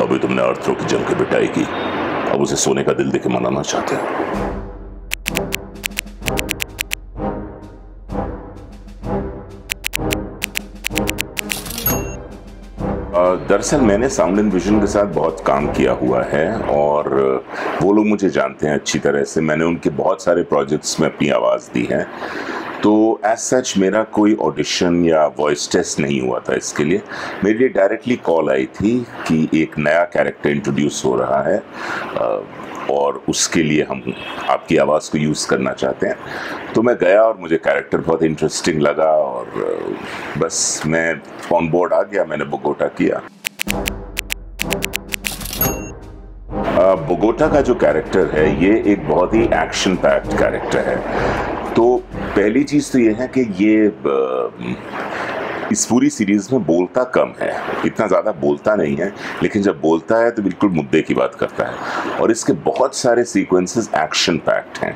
अभी तुमने अर्थरों की जम के पिटाई की, अब उसे सोने का दिल देके मनाना चाहते हो। दरअसल मैंने साउंड एंड विजन के साथ बहुत काम किया हुआ है और वो लोग मुझे जानते हैं अच्छी तरह से। मैंने उनके बहुत सारे प्रोजेक्ट्स में अपनी आवाज़ दी है, तो एज सच मेरा कोई ऑडिशन या वॉइस टेस्ट नहीं हुआ था इसके लिए। मेरे लिए डायरेक्टली कॉल आई थी कि एक नया कैरेक्टर इंट्रोड्यूस हो रहा है और उसके लिए हम आपकी आवाज़ को यूज़ करना चाहते हैं। तो मैं गया और मुझे कैरेक्टर बहुत इंटरेस्टिंग लगा और बस मैं ऑन बोर्ड आ गया। मैंने बोगोटा किया। बोगोटा का जो कैरेक्टर है ये एक बहुत ही एक्शन पैक्ड कैरेक्टर है। तो पहली चीज़ तो ये है कि ये इस पूरी सीरीज में बोलता कम है, इतना ज़्यादा बोलता नहीं है, लेकिन जब बोलता है तो बिल्कुल मुद्दे की बात करता है। और इसके बहुत सारे सीक्वेंसेस एक्शन पैक्ड हैं।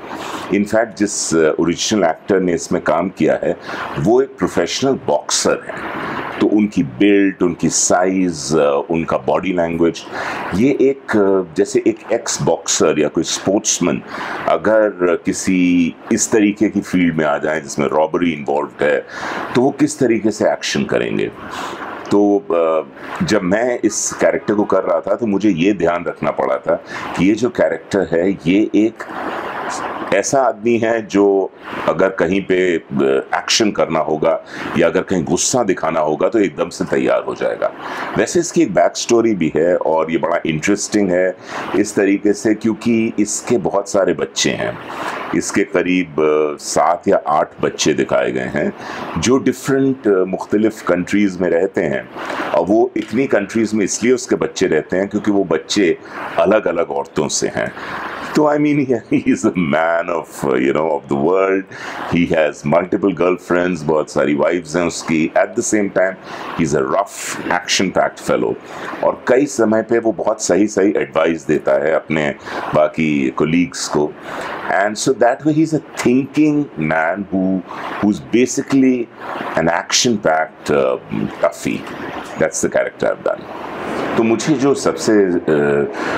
इनफैक्ट जिस ओरिजिनल एक्टर ने इसमें काम किया है वो एक प्रोफेशनल बॉक्सर है, तो उनकी बिल्ड, उनकी साइज, उनका बॉडी लैंग्वेज, ये एक जैसे एक एक्स बॉक्सर या कोई स्पोर्ट्समैन अगर किसी इस तरीके की फील्ड में आ जाए जिसमें रॉबरी इन्वॉल्व्ड है तो वो किस तरीके से एक्शन करेंगे। तो जब मैं इस कैरेक्टर को कर रहा था तो मुझे ये ध्यान रखना पड़ा था कि ये जो कैरेक्टर है ये एक ऐसा आदमी है जो अगर कहीं पे एक्शन करना होगा या अगर कहीं गुस्सा दिखाना होगा तो एकदम से तैयार हो जाएगा। वैसे इसकी एक बैक स्टोरी भी है और ये बड़ा इंटरेस्टिंग है इस तरीके से क्योंकि इसके बहुत सारे बच्चे हैं। इसके करीब 7 या 8 बच्चे दिखाए गए हैं जो डिफरेंट मुख्तलिफ कंट्रीज़ में रहते हैं। और वो इतनी कंट्रीज़ में इसलिए उसके बच्चे रहते हैं क्योंकि वो बच्चे अलग अलग औरतों से हैं। तो I mean he is a man of of the world. He has multiple girlfriends, बहुत सारी वाइफ्स हैं उसकी। At the same time he is a rough action packed fellow और कई समय पे वो बहुत सही सही एडवाइस देता है अपने बाकी कोलीग्स को। And so that way he's a thinking man who's basically an action-packed toughie. That's the character I've done. तो मुझे जो सबसे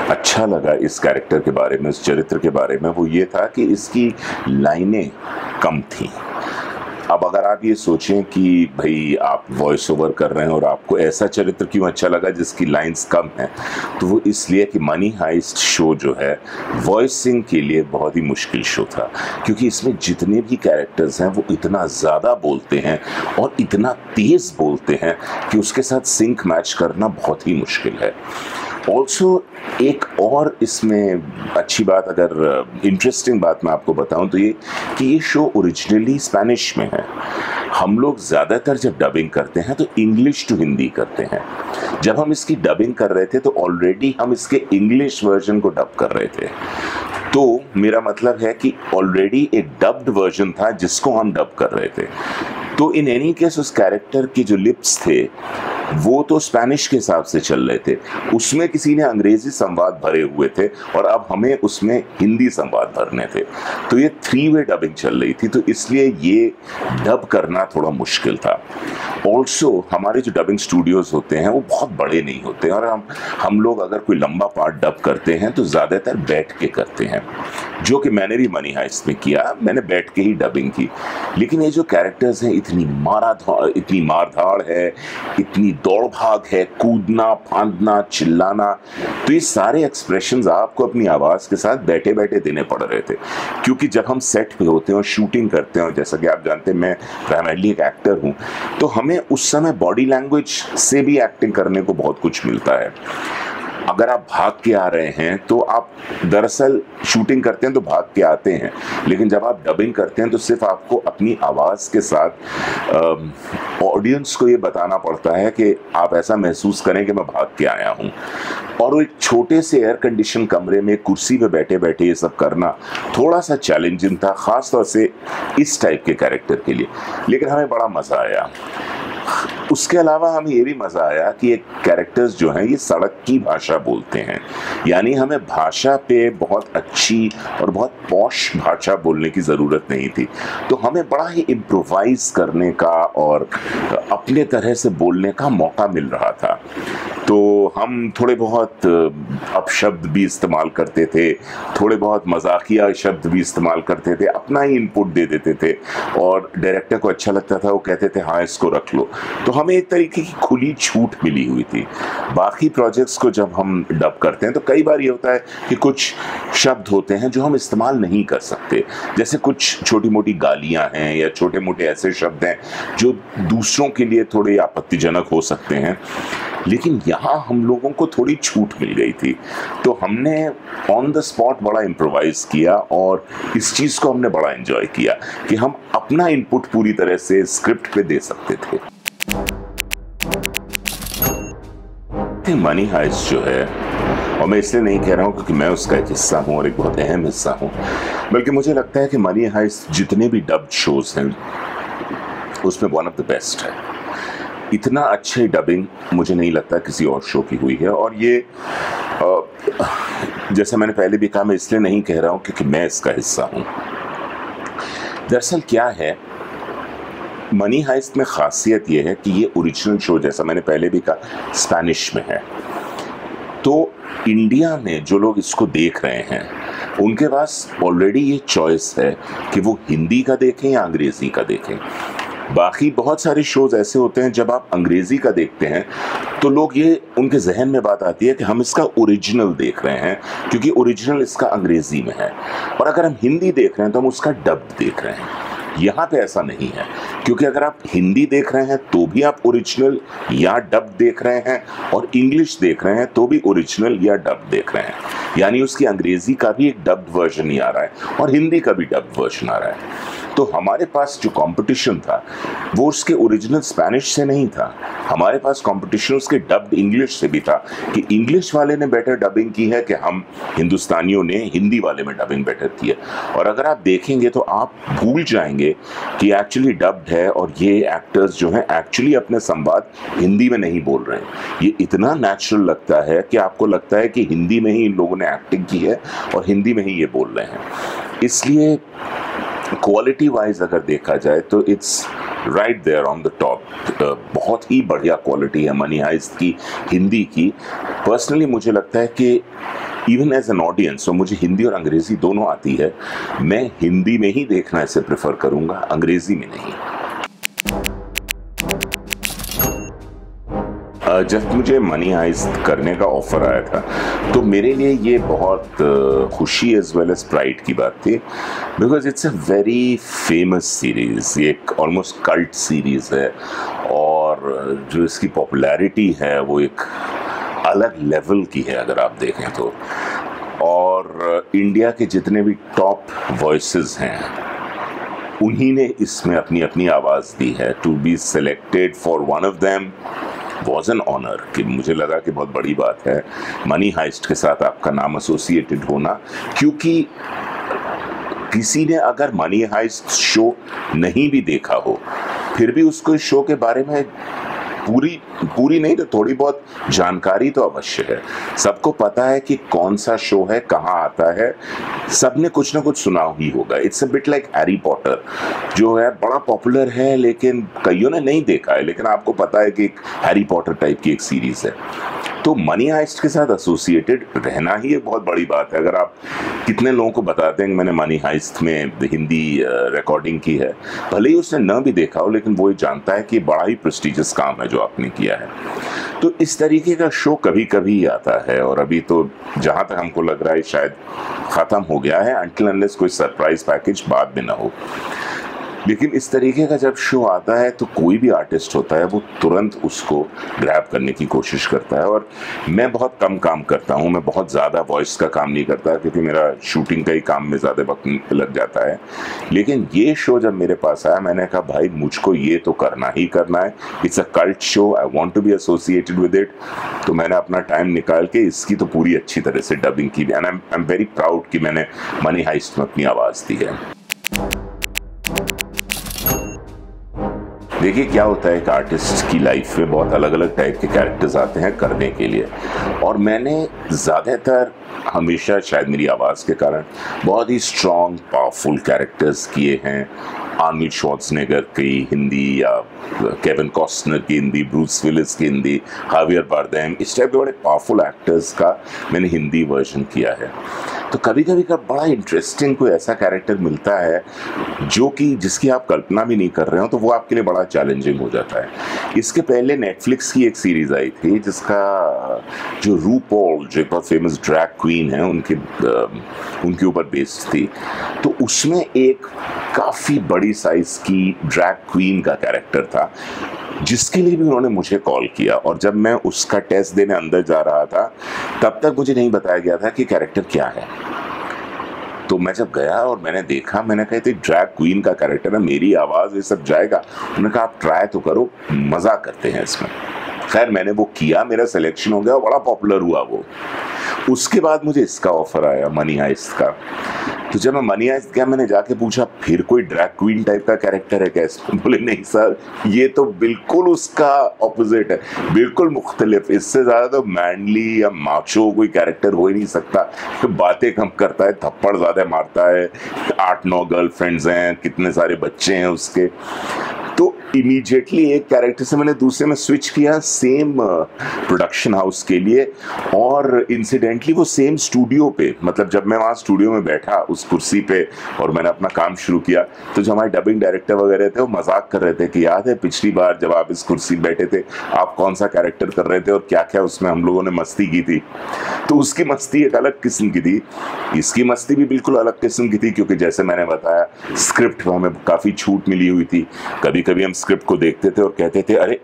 अच्छा लगा इस कैरेक्टर के बारे में, इस चरित्र के बारे में, वो ये था कि इसकी लाइनें कम थीं। अब अगर आप ये सोचें कि भाई आप वॉइस ओवर कर रहे हैं और आपको ऐसा चरित्र क्यों अच्छा लगा जिसकी लाइंस कम हैं, तो वो इसलिए कि मनी हाइस्ट शो जो है वॉइसिंग के लिए बहुत ही मुश्किल शो था क्योंकि इसमें जितने भी कैरेक्टर्स हैं वो इतना ज़्यादा बोलते हैं और इतना तेज़ बोलते हैं कि उसके साथ सिंक मैच करना बहुत ही मुश्किल है। ऑल्सो एक और इसमें अच्छी बात, अगर इंटरेस्टिंग बात मैं आपको बताऊं तो ये कि ये शो ओरिजिनली स्पेनिश में है। हम लोग ज़्यादातर जब डबिंग करते हैं तो इंग्लिश टू हिंदी करते हैं। जब हम इसकी डबिंग कर रहे थे तो ऑलरेडी हम इसके इंग्लिश वर्जन को डब कर रहे थे। तो मेरा मतलब है कि ऑलरेडी एक डब्ड वर्जन था जिसको हम डब कर रहे थे। तो इन एनी केस उस कैरेक्टर की जो लिप्स थे वो तो स्पेनिश के हिसाब से चल रहे थे, उसमें किसी ने अंग्रेजी संवाद भरे हुए थे और अब हमें उसमें हिंदी संवाद भरने थे। तो ये 3 वे डबिंग चल रही थी, तो इसलिए ये डब करना थोड़ा मुश्किल था। ऑल्सो हमारे जो डबिंग स्टूडियोज़ होते हैं वो बहुत बड़े नहीं होते और हम लोग अगर कोई लंबा पार्ट डब करते हैं तो ज़्यादातर बैठ के करते हैं, जो कि मैंने भी मनी हाइस्ट में किया। मैंने बैठ के ही डबिंग की। लेकिन ये जो कैरेक्टर्स हैं इतनी मारधाड़ है, इतनी दौड़ भाग है, कूदना, फांदना, चिल्लाना, तो ये सारे एक्सप्रेशंस आपको अपनी आवाज़ के साथ बैठे बैठे देने पड़ रहे थे क्योंकि जब हम सेट पे होते हैं और शूटिंग करते हैं, जैसा कि आप जानते हैं मैं प्राइमरीली एक एक्टर हूँ, तो हमें उस समय बॉडी लैंग्वेज से भी एक्टिंग करने को बहुत कुछ मिलता है। अगर आप भाग के आ रहे हैं तो आप दरअसल शूटिंग करते हैं तो भाग के आते हैं, लेकिन जब आप डबिंग करते हैं तो सिर्फ आपको अपनी आवाज़ के साथ ऑडियंस को ये बताना पड़ता है कि आप ऐसा महसूस करें कि मैं भाग के आया हूँ। और वो एक छोटे से एयर कंडीशन कमरे में कुर्सी पे बैठे बैठे ये सब करना थोड़ा सा चैलेंजिंग था, ख़ास तौर से इस टाइप के कैरेक्टर के लिए। लेकिन हमें बड़ा मज़ा आया। उसके अलावा हमें ये भी मजा आया कि एक कैरेक्टर्स जो हैं ये सड़क की भाषा बोलते हैं, यानी हमें भाषा पे बहुत अच्छी और बहुत पॉश भाषा बोलने की ज़रूरत नहीं थी, तो हमें बड़ा ही इम्प्रोवाइज करने का और अपने तरह से बोलने का मौका मिल रहा था। तो हम थोड़े बहुत अपशब्द भी इस्तेमाल करते थे, थोड़े बहुत मजाकिया शब्द भी इस्तेमाल करते थे, अपना ही इनपुट दे देते थे और डायरेक्टर को अच्छा लगता था, वो कहते थे हाँ इसको रख लो। तो हमें एक तरीके की खुली छूट मिली हुई थी। बाकी प्रोजेक्ट्स को जब हम डब करते हैं तो कई बार ये होता है कि कुछ शब्द होते हैं जो हम इस्तेमाल नहीं कर सकते, जैसे कुछ छोटी मोटी गालियां हैं या छोटे मोटे ऐसे शब्द हैं जो दूसरों के लिए थोड़े आपत्तिजनक हो सकते हैं, लेकिन यहाँ हम लोगों को थोड़ी छूट मिल गई थी। तो हमने ऑन द स्पॉट बड़ा इम्प्रोवाइज किया और इस चीज़ को हमने बड़ा एंजॉय किया कि हम अपना इनपुट पूरी तरह से स्क्रिप्ट पे दे सकते थे। मनी हाइस्ट जो है, और मैं इसलिए नहीं कह रहा हूँ क्योंकि मैं उसका एक हिस्सा हूँ और एक बहुत अहम हिस्सा हूँ, बल्कि मुझे लगता है कि मनी हाइस्ट जितने भी डब्ड शोज हैं उसमें वन ऑफ द बेस्ट है। इतना अच्छे डबिंग मुझे नहीं लगता किसी और शो की हुई है। और ये जैसे मैंने पहले भी कहा, मैं इसलिए नहीं कह रहा हूँ क्योंकि मैं इसका हिस्सा हूँ। दरअसल क्या है, मनी हाइस्ट में खासियत ये है कि ये ओरिजिनल शो, जैसा मैंने पहले भी कहा, स्पेनिश में है। तो इंडिया में जो लोग इसको देख रहे हैं उनके पास ऑलरेडी ये चॉइस है कि वो हिंदी का देखें या अंग्रेजी का देखें। बाकी बहुत सारे शोज ऐसे होते हैं जब आप अंग्रेजी का देखते हैं तो लोग ये, उनके जहन में बात आती है कि हम इसका ओरिजिनल देख रहे हैं क्योंकि ओरिजिनल इसका अंग्रेजी में है, और अगर हम हिंदी देख रहे हैं तो हम उसका डब देख रहे हैं। यहाँ पे ऐसा नहीं है, क्योंकि अगर आप हिंदी देख रहे हैं तो भी आप ओरिजिनल या डब देख रहे हैं, और इंग्लिश देख रहे हैं तो भी ओरिजिनल या डब देख रहे हैं, यानी उसकी अंग्रेजी का भी एक डब्ड वर्जन ही आ रहा है और हिंदी का भी डब्ड वर्जन आ रहा है। तो हमारे पास जो कंपटीशन था वो उसके ओरिजिनल स्पेनिश से नहीं था, हमारे पास कंपटीशन उसके डब्ड इंग्लिश से भी था कि इंग्लिश वाले ने बेटर डबिंग की है कि हम हिंदुस्तानियों ने हिंदी वाले में डबिंग बेटर की है। और अगर आप देखेंगे तो आप भूल जाएंगे कि एक्चुअली डब्ड है और ये एक्टर्स जो हैं एक्चुअली अपने संवाद हिंदी में नहीं बोल रहे हैं। ये इतना नेचुरल लगता है कि आपको लगता है कि हिंदी में ही इन लोगों ने एक्टिंग की है और हिंदी में ही ये बोल रहे हैं। इसलिए क्वालिटी वाइज अगर देखा जाए तो it's right there on the top. बहुत ही बढ़िया क्वालिटी है मनी हाइस्ट की हिंदी की। पर्सनली मुझे लगता है कि इवन एज एन ऑडियंस, और मुझे हिंदी और अंग्रेजी दोनों आती है, मैं हिंदी में ही देखना इसे प्रेफर करूंगा, अंग्रेजी में नहीं। जब मुझे मनी हाइस्ट करने का ऑफर आया था तो मेरे लिए ये बहुत खुशी एज वेल एज प्राइड की बात थी, because it's a very famous series. ये एक ऑलमोस्ट कल्ट सीरीज है और जो इसकी पॉपुलैरिटी है वो एक अलग लेवल की है अगर आप देखें तो। और इंडिया के जितने भी टॉप वॉइसेस हैं उन्हीं ने इसमें अपनी अपनी आवाज़ दी है। To be selected for one of them was an honour, कि मुझे लगा कि बहुत बड़ी बात है मनी हाइस्ट के साथ आपका नाम एसोसिएटेड होना, क्योंकि किसी ने अगर मनी हाइस्ट शो नहीं भी देखा हो फिर भी उसको इस शो के बारे में पूरी नहीं तो थोड़ी बहुत जानकारी तो अवश्य है। सबको पता है कि कौन सा शो है, कहाँ आता है, सबने कुछ ना कुछ सुना ही होगा। It's a bit like Harry Potter, जो है बड़ा पॉपुलर है लेकिन कईयों ने नहीं देखा है, लेकिन आपको पता है कि एक हैरी पॉटर टाइप की एक सीरीज है। तो मनी हाइस्ट के साथ एसोसिएटेड रहना ही एक बहुत बड़ी बात है। अगर आप कितने लोगों को बताते हैं कि मैंने मनी हाइस्ट में हिंदी रिकॉर्डिंग की है, भले ही उसने न भी देखा हो, लेकिन वो जानता है कि बड़ा ही प्रेस्टिजियस काम है जो आपने किया है। तो इस तरीके का शो कभी कभी आता है, और अभी तो जहाँ तक हमको लग रहा है शायद ख़त्म हो गया है, अनटिल अनलेस कोई सरप्राइज पैकेज बाद में ना हो। लेकिन इस तरीके का जब शो आता है तो कोई भी आर्टिस्ट होता है वो तुरंत उसको ग्रैब करने की कोशिश करता है। और मैं बहुत कम काम करता हूँ, मैं बहुत ज़्यादा वॉइस का काम नहीं करता क्योंकि मेरा शूटिंग का ही काम में ज़्यादा वक्त लग जाता है। लेकिन ये शो जब मेरे पास आया, मैंने कहा भाई मुझको ये तो करना ही करना है, it's a cult show, I want to be associated with it. तो मैंने अपना टाइम निकाल के इसकी तो पूरी अच्छी तरह से डबिंग की, and I am very proud कि मैंने मनी हाइस्ट में अपनी आवाज़ दी है। देखिए क्या होता है, एक आर्टिस्ट की लाइफ में बहुत अलग अलग टाइप के कैरेक्टर्स आते हैं करने के लिए, और मैंने ज़्यादातर हमेशा शायद मेरी आवाज़ के कारण बहुत ही स्ट्रॉन्ग पावरफुल कैरेक्टर्स किए हैं। आर्नल्ड श्वार्ज़नेगर की हिंदी, या केविन कॉस्टनर की हिंदी, ब्रूस विलिस की हिंदी, हावियर बारदेम, इस टाइप के बड़े पावरफुल एक्टर्स का मैंने हिंदी वर्जन किया है। तो कभी कभी का बड़ा इंटरेस्टिंग कोई ऐसा कैरेक्टर मिलता है जो कि जिसकी आप कल्पना भी नहीं कर रहे हो, तो वो आपके लिए बड़ा चैलेंजिंग हो जाता है। इसके पहले नेटफ्लिक्स की एक सीरीज आई थी जिसका जो रूपॉल, जो एक बहुत फेमस ड्रैग क्वीन है, उनके ऊपर बेस्ड थी। तो उसमें एक काफ़ी बड़ी साइज की ड्रैग क्वीन का कैरेक्टर था जिसके लिए भी उन्होंने मुझे कॉल किया, और जब मैं उसका टेस्ट देने अंदर जा रहा था तब तक मुझे नहीं बताया गया था कि कैरेक्टर क्या है। तो मैं जब गया और मैंने देखा, मैंने कहा तो ड्रैग क्वीन का कैरेक्टर है, मेरी आवाज़ ये सब जाएगा? उन्होंने कहा आप ट्राई तो करो, मज़ा करते हैं इसमें। खैर मैंने वो किया, मेरा सिलेक्शन हो गया, बड़ा पॉपुलर हुआ वो। उसके बाद मुझे इसका ऑफर आया, मनी हाइस्ट का। तो जब मैं मनी हाइस्ट गया, मैंने जाके पूछा फिर कोई ड्रैग क्वीन टाइप का कैरेक्टर है क्या इसमें? बोले नहीं सर, ये तो बिल्कुल उसका ऑपोजिट है, बिल्कुल मुख्तलिफ, इससे ज़्यादा तो मैनली या माचो कोई कैरेक्टर हो ही नहीं सकता। तो बातें कम करता है, थप्पड़ ज़्यादा मारता है, 8-9 गर्लफ्रेंड्स हैं, कितने सारे बच्चे हैं उसके। तो इमीडिएटली एक कैरेक्टर से मैंने दूसरे में स्विच किया, सेम प्रोडक्शन हाउस के लिए, और इंसिडेंटली वो सेम स्टूडियो पे, मतलब जब मैं वहाँ स्टूडियो में बैठा उस कुर्सी पे और मैंने अपना काम शुरू किया, तो जो हमारे डबिंग डायरेक्टर वगैरह थे वो मजाक कर रहे थे कि याद है पिछली बार जब आप इस कुर्सी पे बैठे थे, आप कौन सा कैरेक्टर कर रहे थे और क्या क्या उसमें हम लोगों ने मस्ती की थी। तो उसकी मस्ती एक अलग किस्म की थी, इसकी मस्ती भी बिल्कुल अलग किस्म की थी, क्योंकि जैसे मैंने बताया स्क्रिप्ट में हमें काफ़ी छूट मिली हुई थी। कभी कभी हम स्क्रिप्ट को देखते थे और कहते थे अरे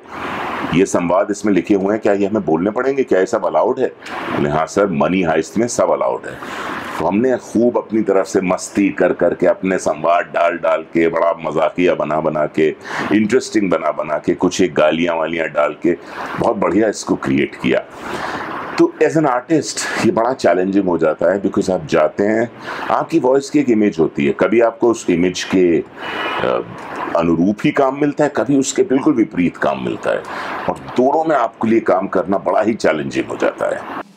ये संवाद इसमें लिखे हुए हैं, क्या ये हमें बोलने पड़ेंगे, क्या ये सब अलाउड है? बोले हाँ सर, मनी हाइस्ट में सब अलाउड है। तो हमने खूब अपनी तरफ से मस्ती कर करके अपने संवाद डाल डाल के, बड़ा मजाकिया बना बना के, इंटरेस्टिंग बना बना के, कुछ एक गालियाँ वालियाँ डाल के बहुत बढ़िया इसको क्रिएट किया। तो एज एन आर्टिस्ट ये बड़ा चैलेंजिंग हो जाता है, बिकॉज आप जाते हैं, आपकी वॉइस की एक इमेज होती है, कभी आपको उस इमेज के अनुरूप ही काम मिलता है, कभी उसके बिल्कुल विपरीत काम मिलता है, और दोनों में आपके लिए काम करना बड़ा ही चैलेंजिंग हो जाता है।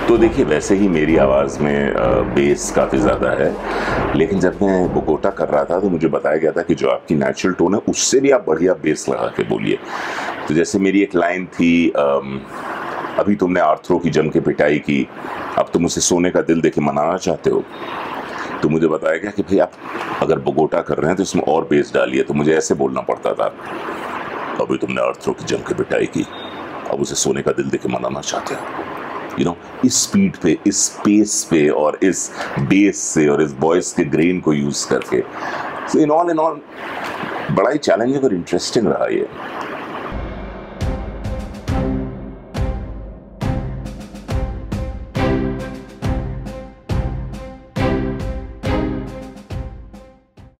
तो देखिए वैसे ही मेरी आवाज़ में बेस काफ़ी ज़्यादा है, लेकिन जब मैं बोगोटा कर रहा था तो मुझे बताया गया था कि जो आपकी नेचुरल टोन है उससे भी आप बढ़िया बेस लगा के बोलिए। तो जैसे मेरी एक लाइन थी, अभी तुमने आर्थरो की जम के पिटाई की, अब तुम उसे सोने का दिल देके मनाना चाहते हो। तो मुझे बताया गया कि भाई आप अगर बोगोटा कर रहे हैं तो इसमें और बेस डालिए। तो मुझे ऐसे बोलना पड़ता था, अभी तुमने आर्थरो की जम के पिटाई की, अब उसे सोने का दिल देके मनाना चाहते हो। यू नो, इस स्पीड पे, इस स्पेस पे, और इस बेस से, और इस वॉइस के ग्रेन को यूज़ करके। सो इन ऑल बड़ा ही चैलेंजिंग और इंटरेस्टिंग रहा ये।